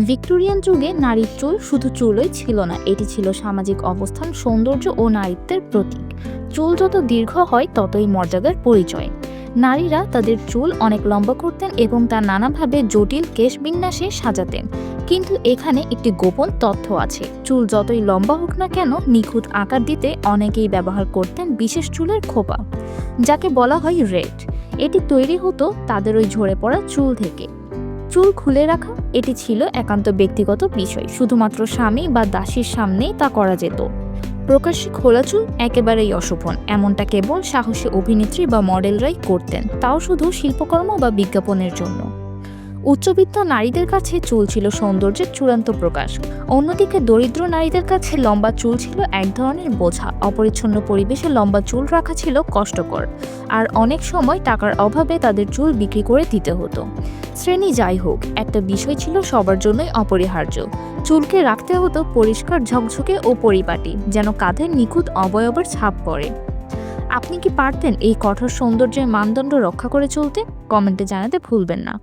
Victorian যুগে নারীর চুল শুধু চুলই ছিল না, এটি ছিল সামাজিক অবস্থান, সৌন্দর্য ও নারীত্বের প্রতীক। চুল যত দীর্ঘ হয় ততই মর্যাদার পরিচয়। নারীরা তাদের চুল অনেক লম্বা করতেন এবং তা নানাভাবে জটিল কেশবিন্যাসে সাজাতেন। কিন্তু এখানে একটি গোপন তথ্য আছে, চুল যতই লম্বা হোক না কেন নিখুঁত আকার দিতে অনেকেই ব্যবহার করতেন বিশেষ চুলের খোপা, যাকে বলা হয় রেড। এটি তৈরি হতো তাদের ওই ঝরে পড়া চুল থেকে। চুল খুলে রাখা এটি ছিল একান্ত ব্যক্তিগত বিষয়, শুধুমাত্র স্বামী বা দাসীর সামনেই তা করা যেত। প্রকাশ্যে খোলা চুল একেবারেই অশোভন, এমনটা কেবল সাহসী অভিনেত্রী বা মডেলরাই করতেন, তাও শুধু শিল্পকর্ম বা বিজ্ঞাপনের জন্য। উচ্চবিত্ত নারীদের কাছে চুল ছিল সৌন্দর্যের চূড়ান্ত প্রকাশ। অন্যদিকে দরিদ্র নারীদের কাছে লম্বা চুল ছিল এক ধরনের বোঝা। অপরিচ্ছন্ন পরিবেশে লম্বা চুল রাখা ছিল কষ্টকর, আর অনেক সময় টাকার অভাবে তাদের চুল বিক্রি করে দিতে হতো। শ্রেণী যাই হোক, একটা বিষয় ছিল সবার জন্যই অপরিহার্য, চুলকে রাখতে হতো পরিষ্কার, ঝকঝকে ও পরিপাটি, যেন কাঁধের নিখুঁত অবয়বের ছাপ পড়ে। আপনি কি পারতেন এই কঠোর সৌন্দর্যের মানদণ্ড রক্ষা করে চলতে? কমেন্টে জানাতে ভুলবেন না।